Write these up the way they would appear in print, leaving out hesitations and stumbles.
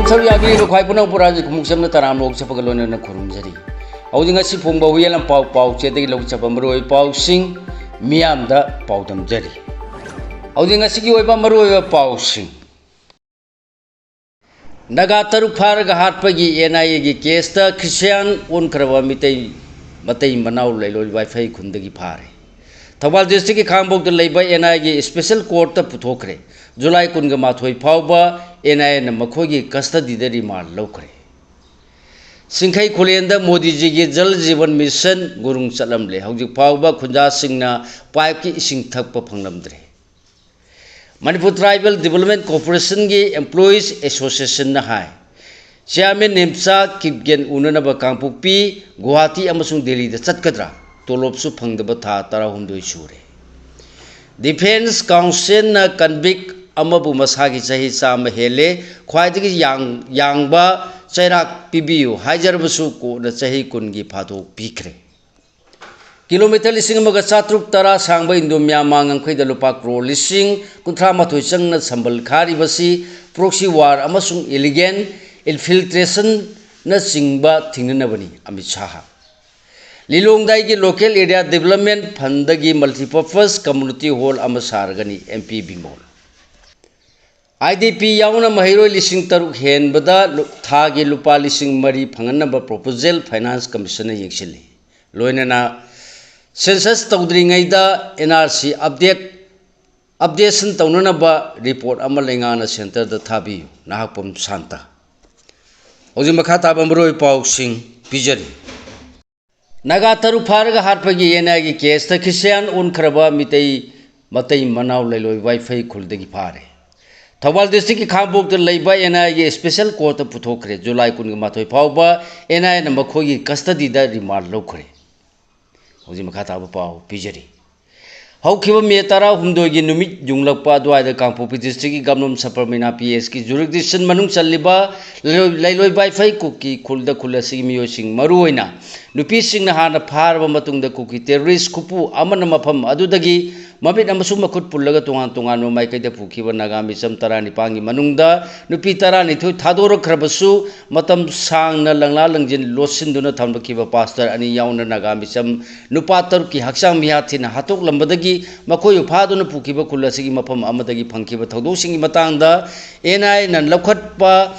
Sir Yagi, the Quipano Puraji, Kumsam, Taram, Sapagalo, and Kurumzari. Holding a sipum, Bowie and Pau Pau, Chedi, Loksapamaru, Pau Sing, Miam the Pautam Jerry. Holding a Siki Pamaru, Pau Sing. Nagataru Paraga Harpagi, Enayagi, Kesta, Christian, Unkrava Mate, Mate Manau, Lelo, Wi-Fi Kundagi Pare. Tawal district Kambok the labor NIA special court Putokre, July Kungamatoi Pauba, NIA Makogi custody the remand locre. Sinkai Kulenda Modi Jigi Jal Jivan Mission Gurung Salamle, Hogi Pauba Kunja Singna, Paiki Sing Takpa Pangamdre. Manipur Tribal Development Corporation Gi Employees Association Nahai. Chairman Nimsa Kipgen Unanaba Kampupi, Guwahati Amasung Delhi the Satkadra. Tolopsu Pangdaba Tara Hundui Shure. Defense Council na convict Amabu Masagi Sahi Sam Hele, Quaitiki Yangba, Chairak Pibiu, Hajarbasu ko na Sahi Kungi Pato Pikre. Kilometer Lissing Magasatruk Tara Sangba Indomia Mangang Kwedalupak Ro Lissing, Kuntramatu Sang na Sambal Karibasi, Proxy War Amasung Illegan, Infiltration na Singba Tinganabani, Amit Shaha. Lilongdai ki local area development fund ki multipurpose community hall amasargani MP Bimol. IDP yauna mahiro lising taruk hen bada thagi lupa lising mari phanganaba proposal finance commission yekshili. Loinana census tawdringai da NRC updation tawnanaba report amalengana center da thabi nahapum santa. Oji makhata bamroi pau sing pijari. Nagataru Paraga Harpagi Yenagi case, the Christian Unkraba Mitei Matei Manau Lelo Wi-Fi Kuldegi Pare. Tawal district Kambok the labor NIA special court of Putokre, July Kungamatoi Pauba, NIA Namakogi custody that remark locally. Ozimakata Pau, Pijari. How Kiva Mietara Humdogi Numit Junglapa Dua the Kampupi district Gamnum Sapamina PSK jurisdiction Manung Saliba Lelo Wi-Fi cookie Kulda Kulasi Miosing Maruina. Nupi sing na hana parwa matung da cookie terrorist kupu aman na mapam adudagi mabit amasum makut pulaga tungan mo mai kayda puki wa nagami sam tarani pangi manungda nupi tarani thu thadoro krabasu matam sang na langla langjin losin duna thamba kiba pastor ani yauna nagami sam nupatar ki haksang mihathi na hatok lambadagi makoi phadu na puki ba kulasi mapam amadagi phangki ba thodo singi matangda enai nan lakhat pa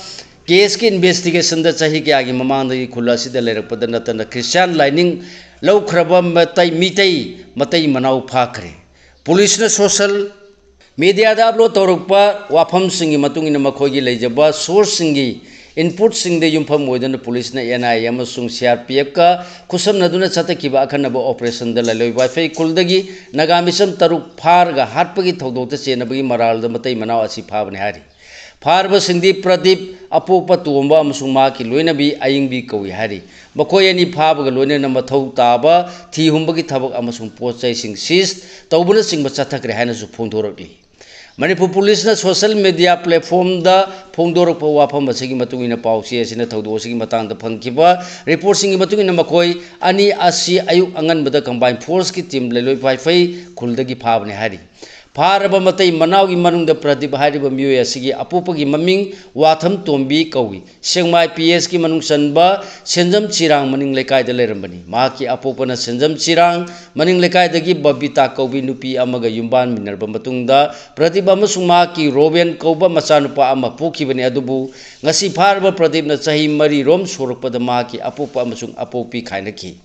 case ki investigation da chahi ke agi mamang da khulasi da lerak padana tan Christian lining law khraba matai manau phakre police na social media da upload torukpa wafam singi matung ina makhoi gi leijaba source singi input sing de yumpham moidan police na NIA amasung CRPF ka kusam naduna chata kiba akhanaba operation da laloi wifi kuldagi nagamisam taruk pharga hatpagi thodok ta chenabagi maral da matai manau asi phabne hari Farba Sindhi Pradip Apopa Tumba Musuma ki Luinabi Ayingbi Kawi Hari. Makoyani Pabga Luna Namato Taba, Ti Humbagi Tabak Amasum Postai Sing Sis, Taubuna Sing Basatak Rehana Supundoraki. Manipur Police na social media platform da Pondorok Wapam Masigi Matuina Pausi as in a Taudosi Matang the Punkiba, reporting Matuina Makoi, Ani Asi Ayu Angan Bada combined force ki team Leloi Wi-Fi Kuldagi Pabne Hari. Paraba matai manau gi manung da pratibha hariba miyo asigi apupa gi maming watham tombi kawi sengmai PS ki manung sanba senjam chirang maning lekai da lerambani ma ki apupa na senjam chirang maning lekai da gi babita kawi nupi amaga yumban minerba matungda pratibha amasung ma ki Roben kauba machanupa ama pokibani adubu ngasi paraba pratib na chahi mari rom sorokpada ma ki apupa amasung apopi khainaki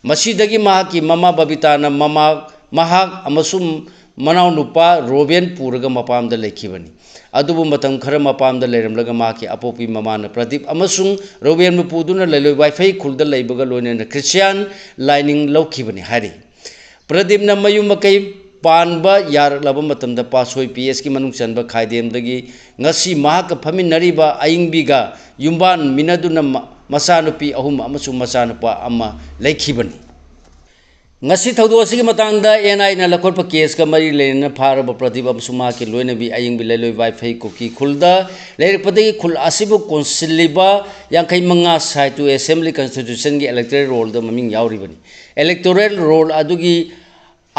masidagi ma ki mama babita na mama mahak amasum Manau Nupa, Robian Puraga Mapam the Lakibani. Adubu Matam Karama Pam the Leram Lagamaki, Apopi Mamana Pradip Amasung, Robian Mupuduna Lelo Wi-Fi Kulda Labogalon and the Christian lining low Kibani Hari. Pradip Namayumakai Panba Yar Labamatam the Pasoi PSK Manungsanba Kaidem Dagi, Nasi Mahaka Paminariba, Ayingbiga, Yumban Minaduna Masanupi, Ahum Amasum Masanapa Ama Lakibani. Ngasi thaudo asigi matangda NI na lakorpa case ka mari lena pharaba pratibha suma ki loina bi aying bi leloi wifi cookie khulda lerik padagi khul asibu konsiliba yankai manga saitu assembly constitution gi electoral roll da maming yauri bani electoral roll adugi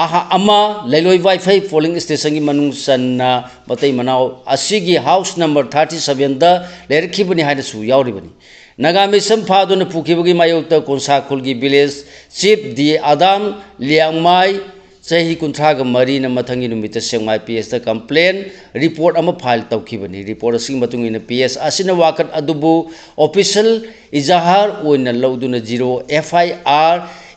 aha ama leiloi wifi polling station gi manung sanna batai manau asigi house number 37 da lerkhibani haina su yauribani nagami sampha na phukibagi mayokta konsa khulgi village chief di adam liangmai chahi kunthraga mari na mathangi numita sengmai ps da complaint report ama file tawkhibani report asing matung ina ps asina wakat adubu official izahar oina lawduna 0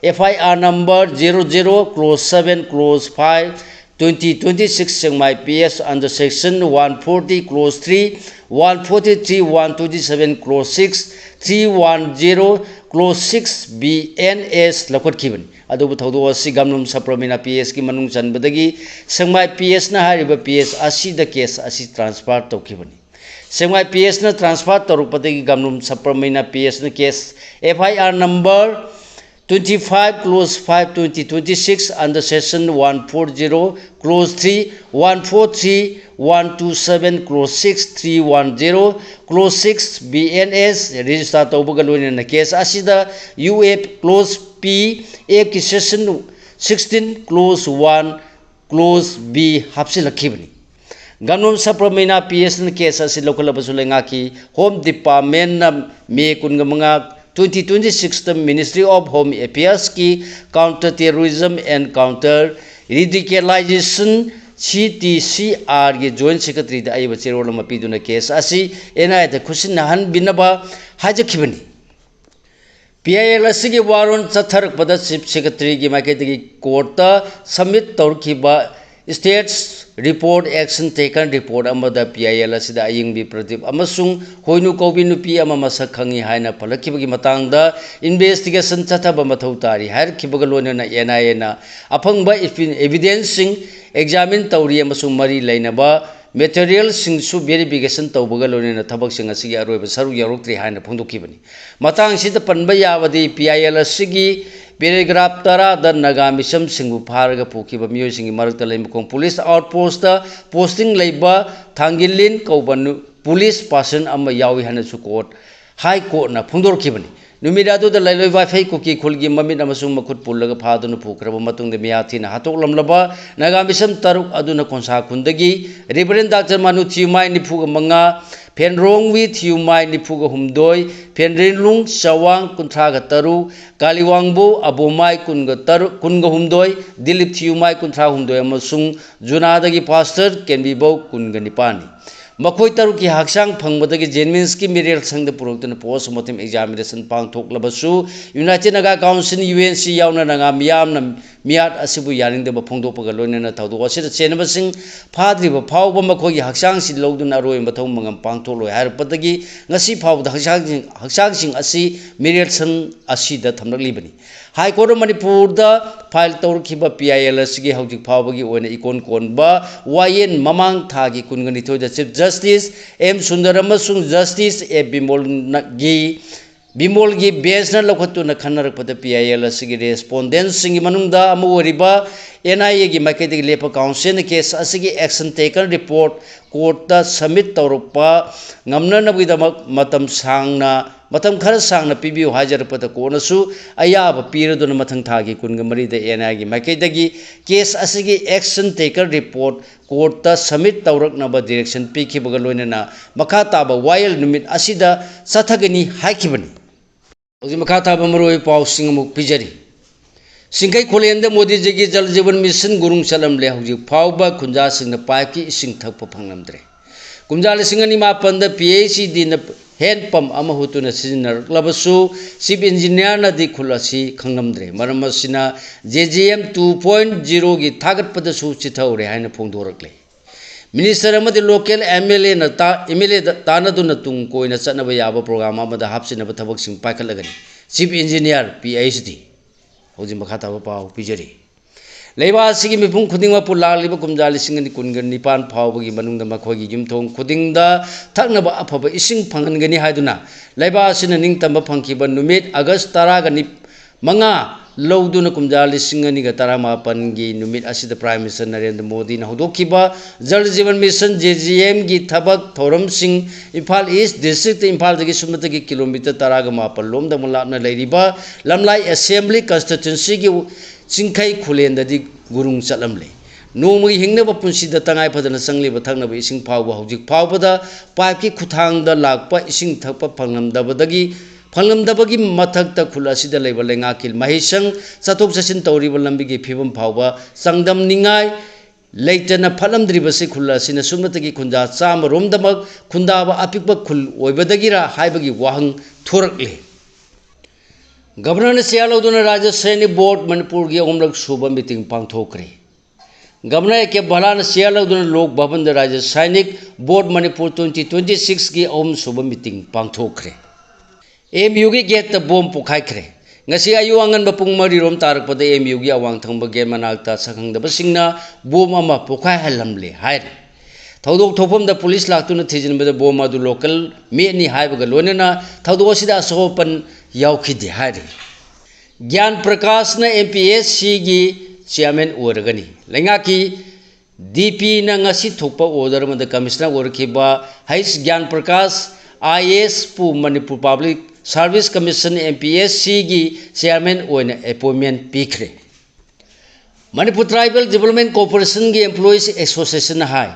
FIR number 00 clause 7 clause 5 2026 Sengmai PS under section 140 clause 3 143 127 clause 6 310 clause 6 BNS lakot kiban adubu thodo asi gamnum sapramina PS ki manung chanbadagi Sengmai PS na hariba PS asi da case asi transfer tokibani Sengmai PS na transfer torukpadagi gamnum sapramina PS na case FIR number 25 clause 5 2026 under section 140 clause 3 143 127 clause 6 310 clause 6 BNS register tawbagaloina na case asida UF clause P A ki section 16 clause 1 clause B hapsilakhibani Ganum sapramina PS na case asi local basulenga ki home department na me kungamanga 2026 the Ministry of Home Affairs ki Counter Terrorism and Counter Radicalization CTCR ki Joint Secretary da aiba chero ma piduna case asi NI da khusin nahan binaba hajakhibani PIL asigi waron chatharak pada Chief Secretary ki maiketagi court ta submit tawrkhiba States report action taken report amada PIL asida aying bi pradip amasung hoinu kobi nupi ama masak khangi haina phalakibagi matangda investigation chathaba mathau tari har khibagalona na NIA na aphangba evidence sing examine tawri amasung mari lainaba material sing su verification tawbagalona na thabak sing asigi aroiba saru yaroktri haina phongdokhibani matang sida panba yawadi PIL asigi paragraph tara da nagamisam singbu pharaga phukiba miyoi singi marakta leimkong police outpost da posting leiba thangilin kaubanu police person amma yawi hana su court high court na phungdorkhibani numida du da lailoi wifi kuki khulgi mamit amasung makhut pullaga phadunu phukraba matungde miyathi na hatok lamlaba nagamisam taruk aduna konsa khundagi reverend dr manu thiumai nifuga manga Penrong with Humai Nipuga Humdoi, Penrinlung, Sawang, Kuntraga Taru, Kaliwangbu, Abomai Kunga Humdoi, Dilip Humai Kuntra Humdoi Amasung, Junadagi Pastor, Kenbibo Kunganipani. Makoi Taruki Haksang Pangbadagi Jenminski Miriel Sang the Puruktan post motim examination Pang Tok Labasu, United Naga Council, UNC Yauna Naga Miam Miat Asibu Yaring the Bapondo Pagalona Taudu was it a Chenabasing, Padri Pau Makoi Haksang Si Lodun Aro in Batomang Pang Tolo Harpatagi, Nasi Pau the Haksang Asi, Miriel Sang Asi the Tamar Libani. High Court of Manipur the file Torkiba PIL Sigi Hauji Pavagi when Ikon Konba, Wayan Mamang Tagi Kunganito the Chief Justice M Sundaramasung Justice A Bimolgi Besna Lokatuna Kanarak Pata PIL Sigi respondents Singi Manunda Amuriba NIA gi Maketi Lepa Council case Asigi action taken report court the submit Taurupa Ngamna with Matam Sangna Matam khara sangna pibiu hajar pata konasu ayaba piraduna mathang thagi kungamari the NIA gi Maketagi case asigi action taken report court ta submit taurak naba direction piki bagaloina na makata ba wild numit asida sathagani haikibani ogi makata ba maroi pau singmuk pijari singkai kholende modi jigi jal jeevan mission gurung salam le hoji phauba khunja singna paiki ising thakpa phanglamdre kumjal singani ma panda PhD na hand pump ama hutuna sinar labasu chief engineer na di khulasi khangamdre maramasina JJM 2.0 gi thagat pada su chithaure haina phongdorakle minister amadi local MLA na tanaduna tung koina chanaba yaba program amada hapsinaba thabak sing paikhalagani chief engineer PhD hoji makhata ba pau pijari leiba sigi mipung khudingma pulaliba kumjali singani kungan nipan phawbagi manungda makhogi yumthong khudingda thaknaba afaba ising phangangani haiduna leiba sina ningtamba phangkiba numit August 10 manga लौदुना कुमजा लिसिंग अनिगा तरामापन की नुमित असिदा prime minister Narendra Modi ना हौदोखिबा Jal Jeevan mission JGM की थबक थौरम सिंह इम्फाल ईस्ट डिस्ट्रिक्ट इम्फाल दगी सुमतगी किलोमीटर 10 लोम द मुलापना लेरिबा लमलाई असेंबली कंस्टिट्यूंसी की चिंखै खुलेंददी गुरुंग चलमले नोमगी हिंगनब पुंसीद तंगाई फदना संगलिब थंगनब इसिंग फावबा हौजिक फावबदा पाइप की खुथांगदा लाकपा इसिंग थकपा फंगलमदबगी मथक्ता खुल असिदा लेबा लेंगाकिल महिसंग चथोक चसिन तौरिबा लंबिगी फिबम फावबा संगदम निंगाई लेटना फलमद्रिबसे खुल असिना सुमतगी खुंजा चाम रोमदमक खुंदाबा अपिकबा खुल ओइबदगिरा हाइबगी वाहंग थोरकले गवर्नर ने सियालौदुना राज्य सैनिक बोर्ड मणिपुर की अहमलक सुबा मीटिंग पांगथोकरे गवर्नर के बलान सियालौदुना लोक भवन राज्य सैनिक बोर्ड मणिपुर 2026 की अहम सुबा मीटिंग पांगथोकरे MU की gate bomb पोखाइखरे ngasi ayu angan bapung mari rom tarakpada MU gi awang thangba ge manakta sakhangdaba singna bom ama pokhai halamle hair thodok thopom da police laktuna thijinbada bom adu local me ni haibaga lonena thodok sida sopan yaukhidi hair gyan prakash na MPSC gi chairman oragani lenga ki DP na ngasi thokpa order mada commissioner orkhiba hais gyan prakash IS pu manipur public service commission MPSC की chairman appointment पीखरे Manipur tribal development corporation की employees association हाई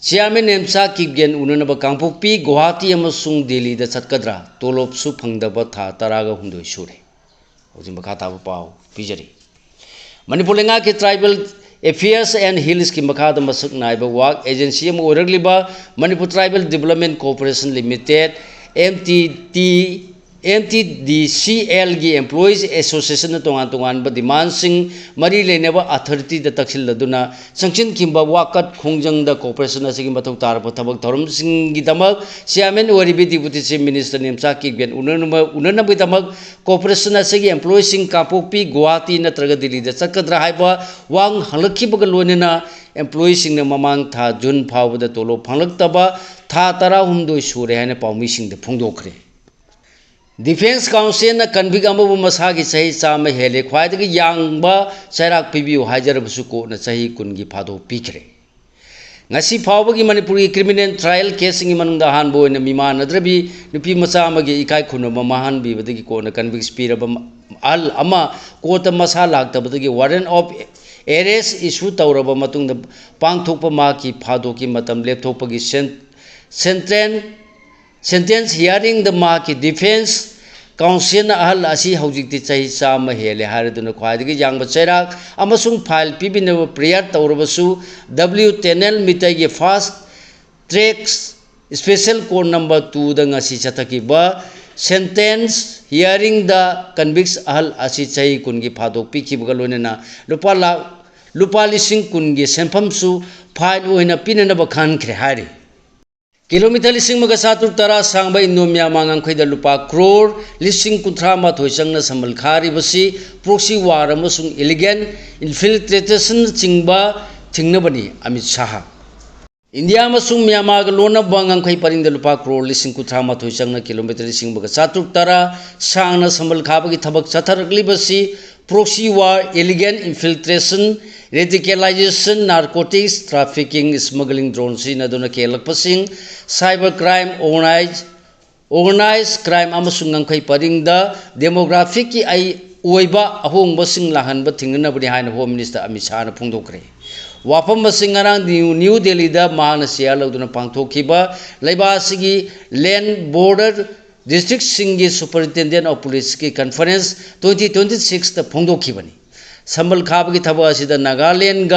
chairman नेमचा किगेन उननब कांगपोक्पी गुवाहाटी अमसुंग दिल्ली दा चटकद्रा तोलोपसु फंगदब था 18 सूरे हौजिक मखा ताबा पाव पिजरी मणिपुर लेंगा के ट्राइबल अफेयर्स एंड हिल्स की मखाद मसक नाइबा वाक एजेंसी अम ओरगलिबा Manipur tribal development corporation limited MTDCL की एम्प्लॉइज एसोसिएशन तोंगान तोंगान डिमांड सिंह मरी लेनेब अथॉरिटी द तक्सिलदुना संचिन किंबा वाकत खोंजंग द कॉर्पोरेशन असिगी मथौ तारब थबक थरम सिंह की दमक चेयरमैन ओरिबी डिप्यूटी चीफ मिनिस्टर नेमचा की बेन उननब दमक कॉर्पोरेशन असिगी एम्प्लॉइज सिंह कापोक्पी गुवाहाटी नत्रग दिल्ली द चक्कद्रा हाइबा वांग हलखिबग लोनेना एम्प्लॉइज सिंह ममांग था जून फावद तोलो फंगलक्तबा था 18 सूरे है पाउमी सिंह फोंदोखरे डिफेंस काउंसिल कन्विक मसा की सही चाम हेले ख्वाई यांब चैराक पीबू हाजरबसु कोना सही 10 की फादो पीखरे ngasi फावबगी मणिपुर की क्रिमिनल ट्रायल केस की मनुंग अहानब ओइना मिमानद्रबी नुपी मचा अमगी इकाई खुनब महानबीबदगी कोना कन्विक्स पीरब अल अमा कोर्ट मसा लाक्तबदगी वारंट ऑफ एरेस्ट इशू तौरब मतुंग पांगथोप मा की फादो की मतम लेपथोपगी सेंटेंस हियरिंग द मा की डिफेंस काउंसिल अहल असी हौजिकति चही चाम हेले हारदुना ख्वाइदगी यांब चैराक अमसुंग फाइल पीबिनब प्रेयर तौरबसु W10L मिtai की fast track special court number 2 द ngasi चथकीबा सेंटेंस हियरिंग द कन्विक्स अहल असी चही 10 की फादोक पीखिबगा लोनेना लुपा लिसिंग 10 की सेंफमसु फाइन ओइना पिननब खानख्रे हारि किलोमीटर 1,710 सांब इंडोमिया मांगखैद लुपा क्रोर 1,030 चंगना समल खारिबसी प्रोक्सी वार अमसुंग इलिगेंट इन्फिल्ट्रेशन चिंबा थिंगनबनी अमित शाह इंडिया अमसुंग म्यांमार लोनब वांगखै परिंग लुपा क्रोर 1,030 चंगना किलोमीटर 1,710 सांगना समल खाबगी थबक चथरकलिबसी proxy war illegal infiltration radicalisation narcotics trafficking smuggling drone सिनदुना केलकपसिंग साइबर क्राइम ऑर्गेनाइज क्राइम अमसुंग ngंखै परिंग डेमोग्राफिक की ओइबा अहोंबसिंग लाहनब थिंगनबनि हाइन होम मिनिस्टर अमित शाह न फोंदोखरे वाफम बसिंग न्यू दिल्ली दा महान सियालौदुना पांगथोखिबा लैबासिगी लैंड बॉर्डर डिस्ट्रिक्ट सिंगी सुपरिटेंडेंट ऑफ पुलिस की कॉन्फ्रेंस 2026 दा फोंदोखिबनी संबल खाबगी थबक असिदा नागालैंड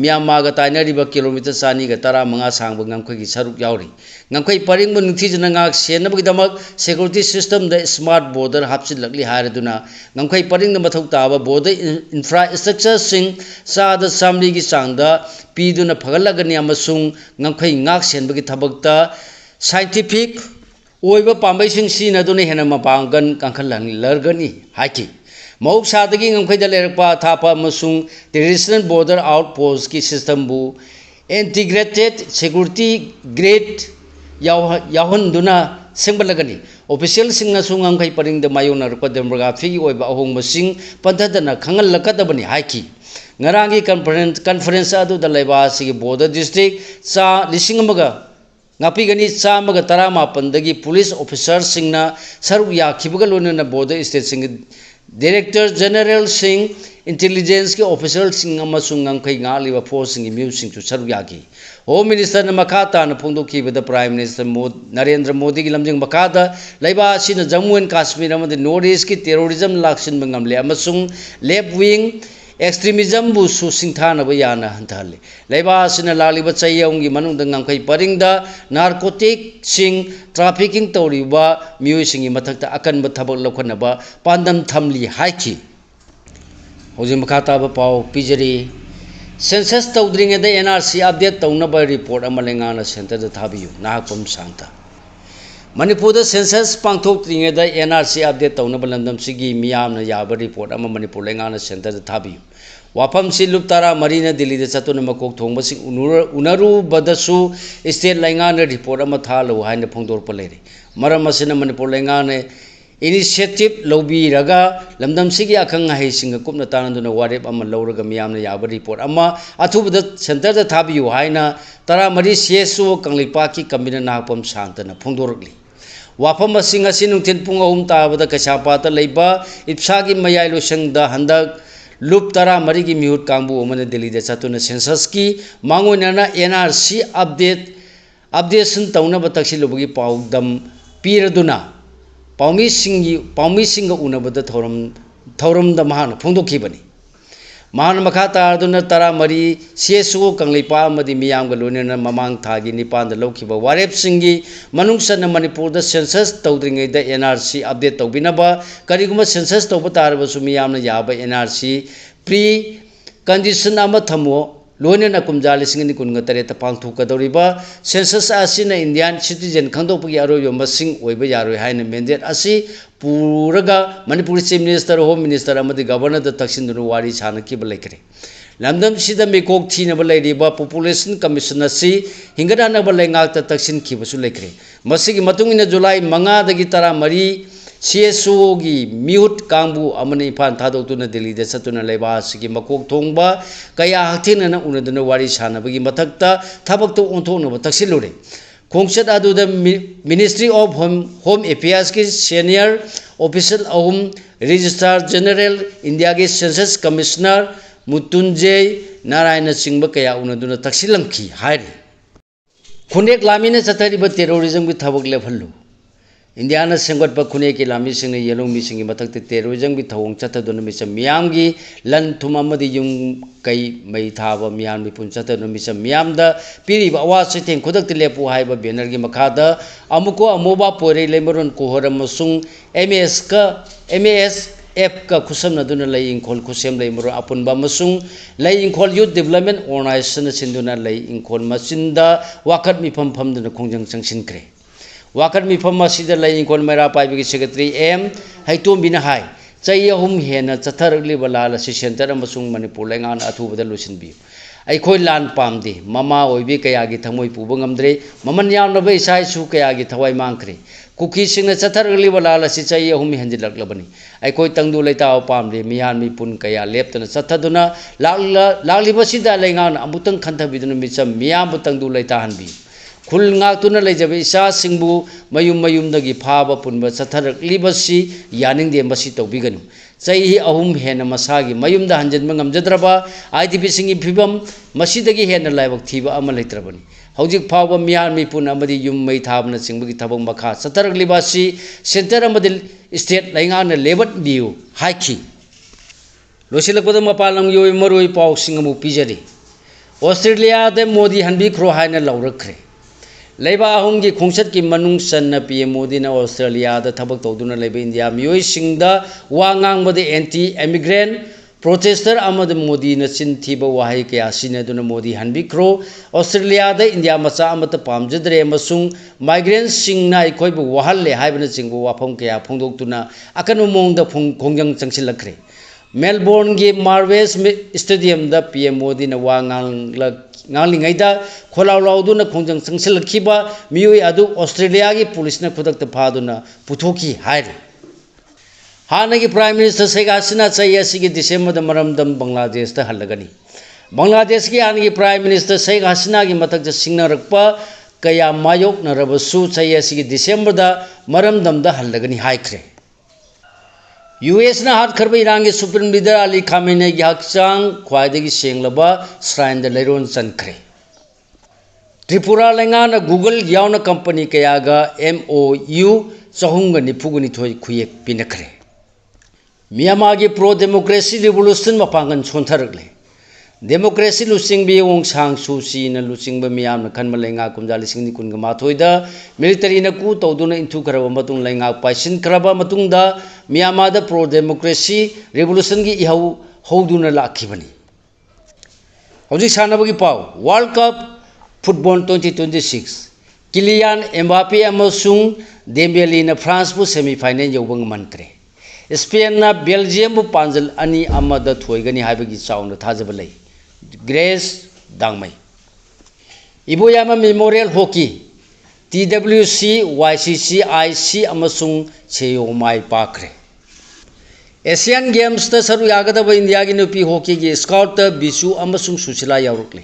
म्यांमार ताइनरिबा किलोमीटर 415 सांब ngंखै की सरुक यावरी ngंखै परिंग निथिजना ngak सेनबगीदमक सिक्योरिटी सिस्टम द स्मार्ट बॉर्डर हापसिलकली हारदुना ngंखै परिंग मथौ ताबा बॉर्डर इंफ्रास्ट्रक्चर सिंग साद सामली की चांगदा पीदुना फगलगनी अमसुंग ngंखै ngak सेनबगी थबकता साइंटिफिक ओइबा पांबैसिंग सिनदुना हेना मपांगन कांखलन लरगनी हाकी मौसादगी ngंखैदा लेरपा थापा मसुंग ट्रेडिशनल बॉर्डर आउटपोस्ट की सिस्टम बु इंटीग्रेटेड सिक्योरिटी ग्रेड यावहनदुना सेंबलगनी ऑफिशियल सिंगनासु ngamkai paring da mayona rukpa demography gi oiba ahong masing panthadana khangal lakadabani haiki ngarangi conference adu da laiba sigi border district cha lising amaga ngapi gani cha amaga tarama pandagi police officer singna saru ya khibaga lonana border state sing director general sing intelligence के officer सिंह अमसुंग ngamkai ngali force sing mu sing chu saru ya gi Home Minister na makata na phongdokibada Prime Minister Narendra Modi gi lamjing makada laiba sina Jammu and Kashmir amadi North East ki terrorism laksin bangamle amasung left wing extremism bu su singthana ba yana hanthale laiba sina laliba chayong gi manung da ngamkai paringda narcotic sing trafficking toriba mioi singi mathakta akan ba thabak lokhana ba pandam thamli haiki hoji makata ba pau pijari Census tawdring da NRC update tawnaba report amalengana center da thabiyu nahakpam santa Manipur da census pangthok tring da NRC update tawnaba landam sigi miyamna yaba report ama Manipur lengana center da thabiyu wafam si luptara marina Delhi da chatuna makok thongba sing unaru badasu state lengana report ama thalo haina phongdor palere maram asina Manipur lengana initiative lobby raga lamdam sigi akhang hai singa kupna tananduna warep ama lawraga miyamna yaba report ama athubada center da thabiyu haina tara mari CSO kanglipa ki kambina nahpam santana phongdorli wafam asing asinungthin pung ahum tabada kasapata leiba ipsa gi mayai losang da handak lup tara mari gi mihut kangbu omana Delhi da chatuna census ki mangonana NRC updation tauna bataksi lobugi paudam piraduna Paumi singa unabada thoram da mahana phongdokibani mahana makata arduna tara mari CSO kanglipa amadi miyamga lonena mamang thagi nipan da lokhiba warep singi manungsana Manipur da census tawdringai da NRC update tawbinaba kariguma census tawba tarabasu miyamna yaba NRC pre condition ama thamo loinena kumjali singini kunga tareta pangthokadoriba census asina Indian citizen khangdokpagi aroyo masing oiba yaroi haina mandate asi puraga Manipur chief minister home minister amadi governor da taksindunu wari chanaki balekre lamdam sida mekok thina balairiba population commission asi hingadana balengak ta taksin khibasu lekre masigi matungina July 5 dagi tara mari CSO gi mihut kangbu amani phan thadokuna Delhi da chatuna leiba sigi makok thongba kaya hakthina na unaduna wari sanabagi mathakta thabakto onthona taksilure khongchat adu da Ministry of Home Affairs ki senior official ahum Registrar General India ki Census Commissioner Mutunjay Narayana Singba kaya unaduna taksilamki hairi khunek lamina chathariba terrorism ki thabak lephalo Indiana sengot pa khune ki lami sing yelong mi sing mathak te terrorism gi thawong chatadun mi sam miyam gi lan thuma madi yung kai mai thaba miyam mi pun chatadun mi sam miyam da piri ba wa se theng khodak te lepu hai ba banner gi makha da amuko amoba pore lemeron ko horam sung MASF ka khusam na dun lai ingkhol khusem lai moro apun ba masung lai ingkhol youth development organization sinduna lai ingkhol masinda wakat mi pham dun khongjang changsin kre Wakar mi phama sida lai ingkol mera paibi secretary M haitom bina hai chai ahum hena chatharli balala si center amasung Manipur lengan athubada lusin bi ai khoi lan pamdi mama oibi kaya gi thamoi puba ngamdre maman yam na bai sai su kaya gi thawai mangkre kuki singna chatharli balala si chai ahum henjilak labani ai khoi tangdu lai taw pamdi mihan mi pun kaya leptana chathaduna lagli basida lengan amutang khantha biduna mi cham miyam butangdu lai tahan bi khul ngak tuna leijabe isa singbu mayum dagi phaba punba chatharak libasi yaning de masi tawbiganu chai ahum hena masagi mayum da hanjan mangam jadraba IDP singi phibam masi dagi hena laibak thiba ama leitrabani hojik phaba miyan mi pun amadi yum mai thabna singbugi thabang makha chatharak libasi center amadi state laingana lebat biu haiki losilakpada mapalang yoi maroi paw singamu pijari Australia de Modi hanbi khro haina laurakre Leiba ahong gi khongchat ki manung san na PM Modi na Australia da thabak tawduna leiba India mioi singda wangang bade anti immigrant protester amad Modi na chinthiba wahai kya sinaduna Modi hanbi khro Australia da India macha amata pamjadre masung migrants singna ikoi bu wahal le haibna chingbu wafam kya phongdoktuna akanu mong da khongjang changsilakre Melbourne की मार्वेस stadium the PM Modi ने वा nganglingayda kholaulauduna khongjang changsilakhiba miyoi adu Australia gi police na khudakta phaduna puthoki hairi hanagi prime minister Sheikh Hasina chai asigi December da maramdam Bangladesh ta halagani Bangladesh gi angi prime minister Sheikh Hasina gi matak ja singnarakpa kaya mayok narabasu chai asigi December da maramdam da halagani haikre US na hat kharba Iran ge supreme leader Ali Khamenei gi hakchang khwaidagi senglaba shrine da leiron chankre Tripura lenga na Google yauna company kaya ga MOU chahunga ni phuguni thoi khuyek pinakre Myanmar gi pro democracy revolution mapangan chontharakle democracy lusing bi wong sang su si na lusing ba miyam na khanma lenga kumja lising ni kunga mathoi da military na ku tawduna inthu kharaba matung lenga paisin kharaba matung da Myanmar da pro democracy revolution gi ihau hoduna lakhibani hoji sanabagi pau World Cup football 2026 Kylian Mbappe amasung Dembele na France bu semi final yobang mankre Spain na Belgium bu panjal ani amada thoigani haibagi chauna thajabalai Grace Dangmai Iboyama Memorial Hockey TWC YCC IC amasung Cheyomai Pakre Asian Games ta saru yagadaba India gi nupi hockey gi scout Bisu amasung Susila yaurukle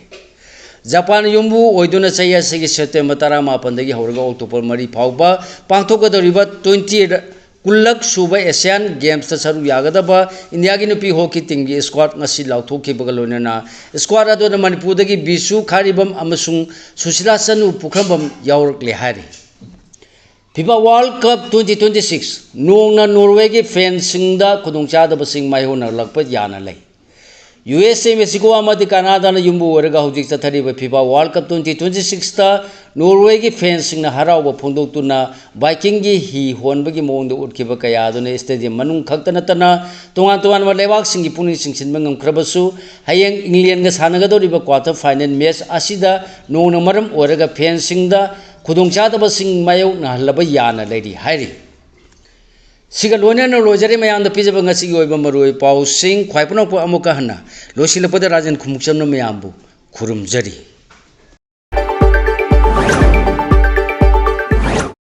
Japan yumbu oiduna chaya segi September 18 dagi hawraga October 3 phawba pangthokadoriba 20 Kulak Suba Asian Games ta saru yagadaba India gi nupi hockey team gi squad ngasi lauthokibaga loinana squad ado na Manipur dagi Bisu Kharibam amasung Susila Sanu Pukhambam yaurukle hari FIFA World Cup 2026 Nongna Norway gi fencing da khudongchadaba sing maihona lakpa yana lai USA Mexico amadi Canada na yumbu oraga hojik chathariba FIFA World Cup 2026 ta Norway gi fencing na harauba phongdoktuna Viking gi hi honbagi mongda utkhiba kaya aduna stadium manung khakta natana tongan tongan ma lebak singi puning singsinba ngamkhrabasu hayeng England ga sanagadoriba quarter final match asida nongna maram oraga fencing da khudongchadaba sing mayo na halaba yana leiri hairi Siga loina lojari mayam da pijaba ngasi gi oiba maroi pau sing khwaipuno po amuka hana losilapode rajan khumukchamna mayambu khurumjari